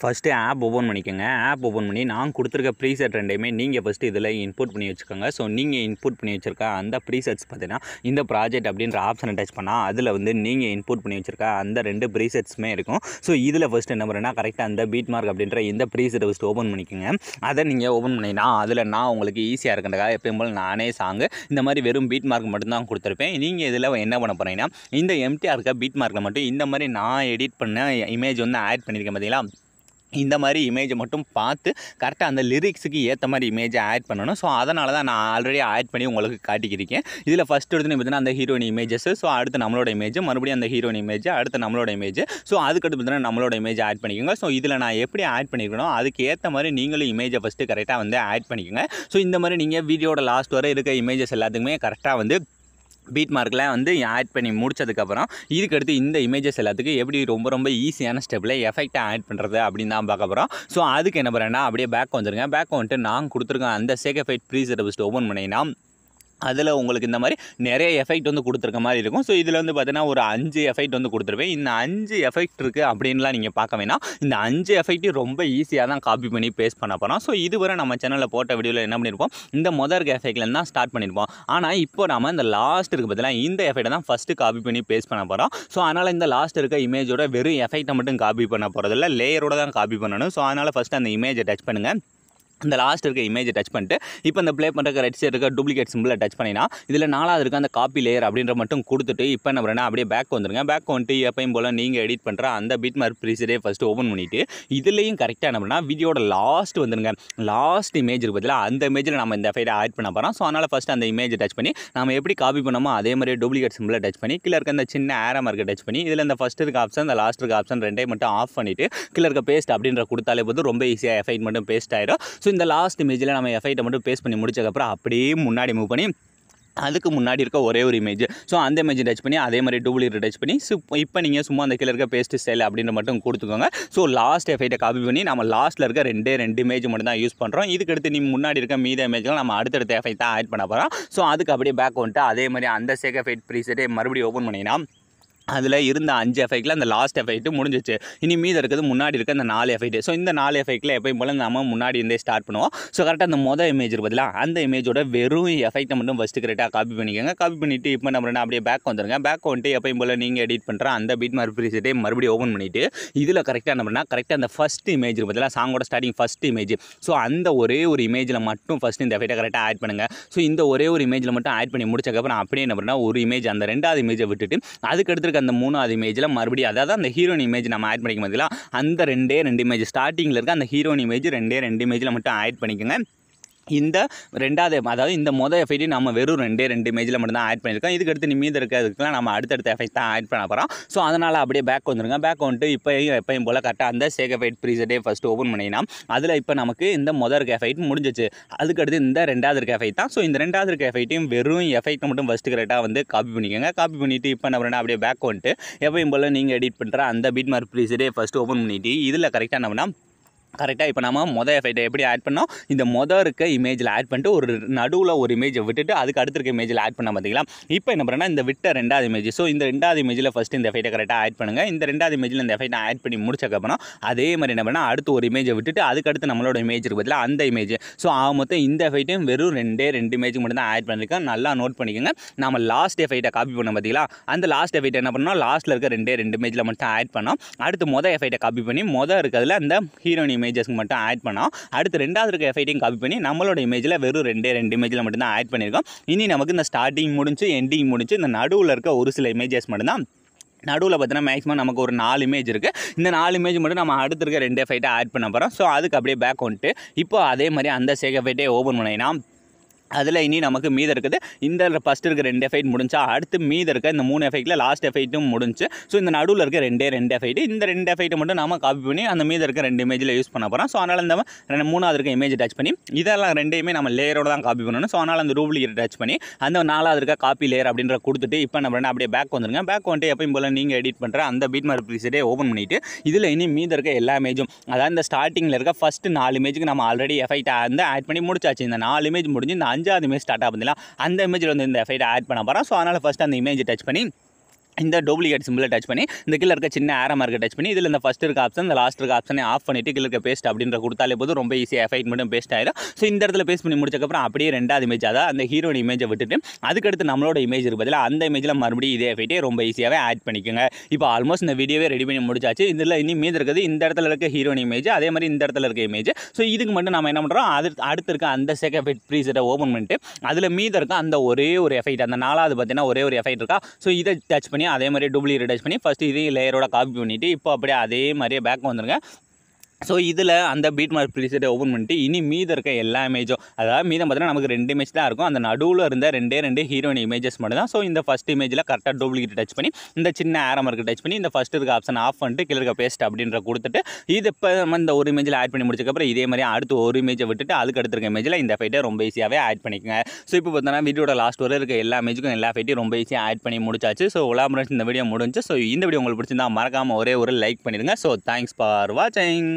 First app open பண்ணிக்கோங்க. App open பண்ணி நான் கொடுத்துருக்க ப்ரீசெட் ரெண்டையுமே நீங்கள் ஃபஸ்ட்டு இதில் இன்புட் பண்ணி வச்சுக்கோங்க. ஸோ நீங்கள் இன்புட் பண்ணி வச்சுருக்க அந்த ப்ரீசெட்ஸ் பார்த்தீங்கன்னா இந்த ப்ராஜெக்ட் அப்படின்ற ஆப்ஷனை டச் பண்ணால் அதில் வந்து நீங்கள் இன்புட் பண்ணி வச்சுருக்க அந்த 2 ப்ரீசெட்ஸுமே இருக்கும். ஸோ இதில் ஃபஸ்ட்டு என்ன பண்ணுறேன்னா கரெக்டாக அந்த பீட் மார்க் அப்படின்ற இந்த ப்ரீசெட்டை ஃபஸ்ட்டு ஓப்பன் பண்ணிக்கோங்க. அதை நீங்கள் ஓப்பன் பண்ணிங்கன்னா அதில் நான் உங்களுக்கு ஈஸியாக இருக்கிறதுக்காக எப்பயும் போல் நானே சாங்கு இந்த மாதிரி வெறும் பீட் மார்க் மட்டும்தான் கொடுத்துருப்பேன். நீங்கள் இதில் என்ன பண்ண போகிறீங்கன்னா இந்த எம்டிஆர் இருக்க பீட் மார்க்கில் மட்டும் இந்த மாதிரி நான் எடிட் பண்ண இமேஜ் வந்து ஆட் பண்ணியிருக்கேன் பார்த்தீங்களா, இந்த மாதிரி இமேஜை மட்டும் பார்த்து கரெக்டாக அந்த லிரிக்ஸுக்கு ஏற்ற மாதிரி இமேஜை ஆட் பண்ணணும். ஸோ அதனால தான் நான் ஆல்ரெடி ஆட் பண்ணி உங்களுக்கு காட்டிக்கிறேன். இதில் ஃபஸ்ட்டு எடுத்துன்னு பார்த்தீங்கன்னா அந்த ஹீரோயின் இமேஜஸ், ஸோ அடுத்து நம்மளோட இமேஜ், மறுபடியும் அந்த ஹீரோயின் இமேஜ், அடுத்து நம்மளோட இமேஜ், ஸோ அதுக்கடுத்து பார்த்தீங்கன்னா நம்மளோட இமேஜ் ஆட் பண்ணிக்கோங்க. ஸோ இதில் நான் எப்படி ஆட் பண்ணிக்கணும் அதுக்கு ஏற்ற மாதிரி நீங்களும் இமேஜை ஃபஸ்ட்டு கரெக்டாக வந்து ஆட் பண்ணிக்கோங்க. ஸோ இந்த மாதிரி நீங்கள் வீடியோட லாஸ்ட் வரை இருக்க இமேஜஸ் எல்லாத்துக்குமே கரெக்டாக வந்து பீட் மார்க்கில் வந்து ஆட் பண்ணி முடிச்சதுக்கப்புறம் இதுக்கடுத்து இந்த இமேஜஸ் எல்லாத்துக்கும் எப்படி ரொம்ப ஈஸியான ஸ்டெப்பில் எஃபெக்டாக ஆட் பண்ணுறது அப்படின்னு தான் பார்க்க போகிறோம். ஸோ அதுக்கு என்ன பண்ணுறேன்னா அப்படியே பேக் வந்துருங்க. பேக் வந்துட்டு நான் கொடுத்துருக்கேன் அந்த சேகஃபைட் ப்ரீசெட்டை ஃபஸ்ட்டு ஓப்பன் பண்ணிங்கன்னா அதில் உங்களுக்கு இந்த மாதிரி நிறைய எஃபெக்ட் வந்து கொடுத்துருக்க மாதிரி இருக்கும். ஸோ இதில் வந்து பார்த்தீங்கன்னா ஒரு 5 எஃபெக்ட் வந்து கொடுத்துருப்பேன். இந்த 5 எஃபெக்ட் இருக்குது அப்படின்லாம் நீங்கள் பார்க்க வேணாம். இந்த 5 எஃபெக்ட்டையும் ரொம்ப ஈஸியாக தான் காப்பி பண்ணி பேஸ்ட் பண்ண போகிறோம். ஸோ இதுவரை நம்ம சேனலில் போட்ட வீடியோவில் என்ன பண்ணியிருப்போம், இந்த முதல் எஃபெக்ட்லேருந்து தான் ஸ்டார்ட் பண்ணியிருப்போம். ஆனால் இப்போ நம்ம இந்த லாஸ்ட் இருக்குது பார்த்தீங்கன்னா இந்த எஃபெக்ட்டை தான் ஃபஸ்ட்டு காப்பி பண்ணி பேஸ்ட் பண்ண போகிறோம். ஸோ அதனால் இந்த லாஸ்ட் இருக்க இமேஜோட வெறும் எஃபெக்ட்டை மட்டும் காப்பி பண்ண போகிறதில்ல, லேயரோட தான் காப்பி பண்ணணும். ஸோ அதனால் ஃபஸ்ட்டு அந்த இமேஜை டச் பண்ணுங்கள். இந்த லாஸ்ட் இருக்க இமேஜை டச் பண்ணிட்டு இப்போ இந்த ப்ளே பண்ணுற ரைட் சைடு இருக்க டூப்ளிகேட் சிம்பிளை டச் பண்ணினா இதில் 4வது இருக்க அந்த காப்பி லேயர் அப்படின்ற மட்டும் கொடுத்துட்டு இப்போ என்ன பண்ணுறேன்னா அப்படியே பேக் வந்துருங்க. பேக் வந்துட்டு எப்பயும் போல் நீங்கள் எடிட் பண்ணுற அந்த பீட் மார்க் ப்ரீசெட்டே ஃபஸ்ட்டு ஓப்பன் பண்ணிவிட்டு இதுலேயும் கரெக்டாக என்ன பண்ணால் வீடியோட லாஸ்ட் வந்துருங்க. லாஸ்ட் இமேஜ் இருக்குது பார்த்தீங்களா, அந்த இமேஜில் நம்ம இந்த எஃபெக்ட்டை ஆட் பண்ண போகிறோம். ஸோ அதனால் ஃபஸ்ட்டு அந்த இமேஜை டச் பண்ணி நம்ம எப்படி காப்பி பண்ணோமோ அதே மாதிரி டூப்ளிகேட் சிம்பிளை டச் பண்ணி கீழே இருக்க அந்த சின்ன ஆரோ மார்க்கை டச் பண்ணி இதில் இந்த ஃபஸ்ட் இருக்க ஆப்ஷன் இந்த லாஸ்ட் இருக்க ஆப்ஷன் ரெண்டையும் மட்டும் ஆஃப் பண்ணிவிட்டு கீழே இருக்க பேஸ்ட் அப்படின்ற கொடுத்தாலே போது ரொம்ப ஈஸியாக எஃபெக்ட் மட்டும் பேஸ்ட் ஆயிடும். ஸோ இந்த லாஸ்ட் இமேஜில் நம்ம எஃபெக்ட்டை மட்டும் பேஸ்ட் பண்ணி முடிச்சதுக்கப்புறம் அப்படியே முன்னாடி மூவ் பண்ணி அதுக்கு முன்னாடி இருக்க ஒரே ஒரு இமேஜ், ஸோ அந்த இமேஜ் டச் பண்ணி அதே மாதிரி டூப்ளிகேட் டச் பண்ணி இப்போ நீங்கள் சும்மா அந்த கீழே இருக்க பேஸ்ட் ஸ்டைல் அப்படின்ற மட்டும் கொடுத்துக்கோங்க. ஸோ லாஸ்ட் எஃபெக்ட்டை காப்பி பண்ணி நம்ம லாஸ்ட்டில் இருக்க 2 இமேஜ் மட்டும் தான் யூஸ் பண்ணுறோம். இதுக்கடுத்து நீ முன்னாடி இருக்க மீத இமேஜ்லாம் நம்ம அடுத்தடுத்த எஃபெக்ட் தான் ஆட் பண்ண போகிறோம். ஸோ அதுக்கு அப்படியே பேக் வந்துட்டு அதே மாதிரி அந்த சேக் எஃபெக்ட் ப்ரீசெட்டை மறுபடியும் ஓப்பன் பண்ணினா அதில் இருந்த 5 எஃபெக்ட்டில் அந்த லாஸ்ட் எஃபெக்ட் முடிஞ்சிச்சு. இனி மீது இருக்கிறது முன்னாடி இருக்க அந்த 4 எஃபெக்ட். ஸோ இந்த 4 எஃபெக்ட்டில் எப்பயும் போல் நம்ம முன்னாடி இருந்தே ஸ்டார்ட் பண்ணுவோம். ஸோ கரெக்டாக அந்த மொதல் இமேஜ் பதிலாக அந்த இமேஜோட வெறும் எஃபெக்ட்டை மட்டும் ஃபஸ்ட்டு கரெக்டாக காப்பி பண்ணிக்கோங்க. காப்பி பண்ணிவிட்டு இப்போ என்ன பண்ணுறேன்னா அப்படியே பேக் வந்துருங்க. பேக் வந்துட்டு எப்பயும் போல் நீங்கள் எடிட் பண்ணுற அந்த பீட் மார்க் ப்ரீசெட்டை மறுபடியும் ஓப்பன் பண்ணிவிட்டு இதில் கரெக்டாக என்ன பண்ணால் கரெக்டாக அந்த ஃபஸ்ட் இமேஜ் பதிலாக சாங்கோட ஸ்டார்டிங் ஃபஸ்ட் இமேஜ், ஸோ அந்த ஒரே ஒரு இமேஜில் மட்டும் ஃபஸ்ட்டு இந்த எஃபெக்ட்டை கரெக்டாக ஆட் பண்ணுங்கள். ஸோ இந்த ஒரே ஒரு இமேஜில் மட்டும் ஆட் பண்ணி முடிச்சதுக்கப்புறம் அப்படியே என்ன பண்ணால் ஒரு இமேஜ் அந்த 2வது இமேஜை விட்டுட்டு அதுக்கு எடுத்துருக்க அந்த 3வது இமேஜ் மறுபடியும் அதாவது அந்த ஹீரோயின் இமேஜ் நம்ம ஆட் பண்ணிக்க மாதிரில அந்த 2 இமேஜ் ஸ்டார்டிங்கில் இருக்க அந்த ஹீரோயின் இமேஜ் 2 இமேஜில் மட்டும் ஆட் பண்ணிக்கோங்க. இந்த 2வது அதாவது இந்த மொதல் எஃபெக்ட் நம்ம வெறும் 2 இமேஜில் மட்டும் தான் ஆட் பண்ணியிருக்கோம். இதுக்கடுத்து நீ மீது இருக்கிறதுக்குலாம் நம்ம அடுத்தடுத்த எஃபெக்ட் தான் ஆட் பண்ண போகிறோம். ஸோ அதனால் அப்படியே பேக் வந்துருங்க. பேக் வந்துட்டு எப்பயும் போல் கரெக்டாக அந்த சேக் எஃபெக்ட் ப்ரீசெட்டே ஃபஸ்ட்டு ஓப்பன் பண்ணினா அதில் இப்போ நமக்கு இந்த மொதல் இருக்க எஃபெக்ட் முடிஞ்சிச்சு. அதுக்கடுத்து இந்த 2வது இருக்க எஃபெக்ட் தான். ஸோ இந்த 2வது இருக்க எஃபெக்ட்டையும் வெறும் எஃபெக்ட்டை மட்டும் ஃபஸ்ட்டு கரெக்டாக வந்து காப்பி பண்ணிக்கோங்க. காப்பி பண்ணிவிட்டு இப்போ என்ன பண்ணுறேன்னா அப்படியே பேக் வந்துட்டு எப்பயும் போல் நீங்கள் எடிட் பண்ணுற அந்த பீட் மார்க் ப்ரீசெட்டே ஃபஸ்ட்டு ஓப்பன் பண்ணிவிட்டு இதில் கரெக்டாக என்ன பண்ணால் கரெக்டாக இப்போ நம்ம மொதல் எஃபெக்ட்டை எப்படி ஆட் பண்ணோம், இந்த மொதல் இருக்க இமேஜில் ஆட் பண்ணிட்டு ஒரு நடுவில் ஒரு இமேஜை விட்டுட்டு அதுக்கு அடுத்து இருக்க இமேஜில் ஆட் பண்ண பார்த்தீங்களா. இப்போ என்ன பண்ணுறேன்னா இந்த விட்ட 2வது இமேஜ், ஸோ இந்த 2வது இமேஜில் ஃபஸ்ட்டு இந்த எஃபெக்ட்டை கரெக்டாக ஆட் பண்ணுங்கள். இந்த 2வது இமேஜில் இந்த எஃபெக்ட்டை ஆட் பண்ணி முடிச்சக்கப்புறம் அதே மாதிரி என்ன பண்ணால் அடுத்து ஒரு இமேஜை விட்டுட்டு அதுக்கடுத்து நம்மளோட இமேஜ் இருக்குது பதிலாக அந்த இமேஜ், ஸோ மொத்தம் இந்த எஃபெக்ட்டையும் வெறும் 2 இமேஜ் மட்டும் தான் ஆட் பண்ணியிருக்கேன். நல்லா நோட் பண்ணிக்கோங்க. நம்ம லாஸ்ட் எஃபெக்ட்டை காப்பி பண்ண பார்த்தீங்களா, அந்த லாஸ்ட் எஃபெக்ட் என்ன பண்ணோம் லாஸ்ட்டில் இருக்க 2 இமேஜில் மட்டும் ஆட் பண்ணோம். அடுத்து மொதல் எஃபெக்ட்டை காப்பி பண்ணி மொதல் இருக்கிறதுல அந்த ஹீரோயின் இமேஜஸ்க்கு மட்டும் ஆட் பண்ணோம். அடுத்து 2வது இருக்க எஃபெக்ட்டையும் காப்பி பண்ணி நம்மளோட இமேஜில் வெறும் 2 இமேஜில் மட்டும் தான் ஆட் பண்ணியிருக்கோம். இனி நமக்கு இந்த ஸ்டார்டிங் முடிஞ்சு எண்டிங் முடிஞ்சு இந்த நடுவில் இருக்க ஒரு சில இமேஜஸ் மட்டும்தான் நடுவில் பார்த்தீங்கன்னா மேக்ஸிமம் நமக்கு ஒரு 4 இமேஜ் இருக்குது. இந்த 4 இமேஜ் மட்டும் நம்ம அடுத்து இருக்க 2 எஃபெக்ட்டை ஆட் பண்ண போகிறோம். ஸோ அதுக்கு அப்படியே பேக் வந்துட்டு இப்போ அதே மாதிரி அந்த சேக் எஃபெக்ட்டை ஓப்பன் பண்ணினா அதில் இனி நமக்கு மீது இருக்குது இந்த ஃபஸ்ட்டு இருக்க 2 எஃபெக்ட் முடிஞ்சா அடுத்து மீது இருக்க இந்த 3 எஃபெக்ட்டில் லாஸ்ட் எஃபெக்ட்டும் முடிஞ்சு. ஸோ இந்த நடுவில் இருக்க 2 எஃபெக்ட் இந்த 2 எஃபெக்ட்டை மட்டும் நம்ம காப்பி பண்ணி அந்த மீது இருக்க 2 இமேஜில் யூஸ் பண்ண போகிறோம். ஸோ அதனால் இந்த 3வது இருக்க இமேஜ் டச் பண்ணி இதெல்லாம் 2யுமே நம்ம லேயரோட தான் காப்பி பண்ணணும். ஸோ அதனால் அந்த டூப்ளிகேட் டச் பண்ணி அந்த 4வது இருக்க காப்பி லேயர் அப்படின்ற கொடுத்துட்டு இப்போ நம்ம அப்படியே பேக் வந்துருங்க. பேக் வந்துட்டு எப்பயும் போல் நீங்கள் எடிட் பண்ணுற அந்த பீட் மார்க் ப்ரீசெட்டே ஓப்பன் பண்ணிவிட்டு இதில் இனி மீது இருக்க எல்லா இமேஜும் அதாவது இந்த ஸ்டார்டிங்கில் இருக்க ஃபஸ்ட்டு 4 இமேஜுக்கு நம்ம ஆல்ரெடி எஃபெக்ட் வந்து ஆட் பண்ணி முடிச்சாச்சு. இந்த 4 இமேஜ் முடிஞ்சு இந்த 5வது இமேஜ் ஸ்டார்ட் ஆகுது அந்த இமேஜில் வந்து இந்த எஃபெக்ட்டை ஆட் பண்ண போகிறோம். ஸோ அதனால் ஃபஸ்ட்டு அந்த இமேஜ் டச் பண்ணி இந்த டூப்ளிகேட் சிம்பிளை டச் பண்ணி இந்த கீழே இருக்க சின்ன ஆரோ மார்க்கை டச் பண்ணி இதில் இந்த ஃபஸ்ட் இருக்க ஆப்ஷன் இந்த லாஸ்ட் இருக்க ஆப்ஷனை ஆஃப் பண்ணிட்டு கீழே இருக்க பேஸ்ட் அப்படின்ற கொடுத்தாலே போதும் ரொம்ப ஈஸியாக எஃபெக்ட் மட்டும் பேஸ்ட் ஆயிடும். ஸோ இந்த இடத்துல பேஸ்ட் பண்ணி முடிச்சக்கப்புறம் அப்படியே ரெண்டாவது இமேஜ் அதாவது அந்த ஹீரோயின் இமேஜை விட்டுட்டு அதுக்கடுத்து நம்மளோட இமேஜ் இருக்கு பதிலாக அந்த இமேஜில் மறுபடியும் இதே எஃபெக்ட்டே ரொம்ப ஈஸியாகவே ஆட் பண்ணிக்கோங்க. இப்போ ஆல்மோஸ்ட் இந்த வீடியோவே ரெடி பண்ணி முடிச்சாச்சு. இதில் இனி மீது இருக்குது இந்த இடத்துல இருக்க ஹீரோயின் இமேஜ் அதே மாதிரி இந்த இடத்துல இருக்க இமேஜ். ஸோ இதுக்கு மட்டும் நம்ம என்ன பண்ணுறோம் அடுத்து இருக்க அந்த செக் எஃபெக்ட் ப்ரீசெட்டை ஓப்பன் பண்ணிட்டு அதில் மீது இருக்க அந்த ஒரே ஒரு எஃபெக்ட் அந்த நாலாவது பார்த்தீங்கன்னா ஒரே ஒரு எஃபெக்ட் இருக்கா. ஸோ இதை டச் பண்ணி அதே மாதிரி டூப்ளிகேட் டச் பண்ணி ஃபஸ்ட்டு இதையும் லேயரோட காப்பி பண்ணிவிட்டு இப்போ அப்படியே அதே மாதிரியே பேக் வந்துருங்க. ஸோ இதில் அந்த பீட் மார்க் ப்ரீசெட்டை ஓப்பன் பண்ணிட்டு இனி மீதம் இருக்க எல்லா இமேஜும் அதாவது மீதம் பார்த்தீங்கன்னா நமக்கு 2 இமேஜ் தான் இருக்கும். அந்த நடுவில் இருந்த 2 ஹீரோயின் இமேஜஸ் மட்டும் தான். ஸோ இந்த ஃபஸ்ட் இமேஜில் கரெக்டாக டூப்ளிகேட் டச் பண்ணி இந்த சின்ன ஆரோ மார்க்கு டச் பண்ணி இந்த ஃபஸ்ட் இருக்க ஆப்ஷன் ஆஃப் பண்ணிட்டு கீழே இருக்க பேஸ்ட் அப்படின்ற கொடுத்துட்டு இது இப்போ நம்ம இந்த ஒரு இமேஜில் ஆட் பண்ணி முடிச்சக்கப்புறம் இதே மாதிரி அடுத்து ஒரு இமேஜை விட்டுட்டு அதுக்கு அடுத்து இருக்க இமேஜில் இந்த ஃபைட்டை ரொம்ப ஈஸியாகவே ஆட் பண்ணிக்கோங்க. ஸோ இப்போ பார்த்தோன்னா வீடியோட லாஸ்ட் வரை இருக்க எல்லா இமேஜுக்கும் எல்லா ஃபைட்டையும் ரொம்ப ஈஸியாக ஆட் பண்ணி முடிச்சாச்சு. ஸோ உலாமரன்ஸ் இந்த வீடியோ முடிஞ்சு. ஸோ இந்த வீடியோ உங்களுக்கு பிடிச்சிருந்தா மறக்காமல் ஒரே ஒரு லைக் பண்ணிடுங்க. ஸோ தேங்க்ஸ் ஃபார் வாட்சிங்.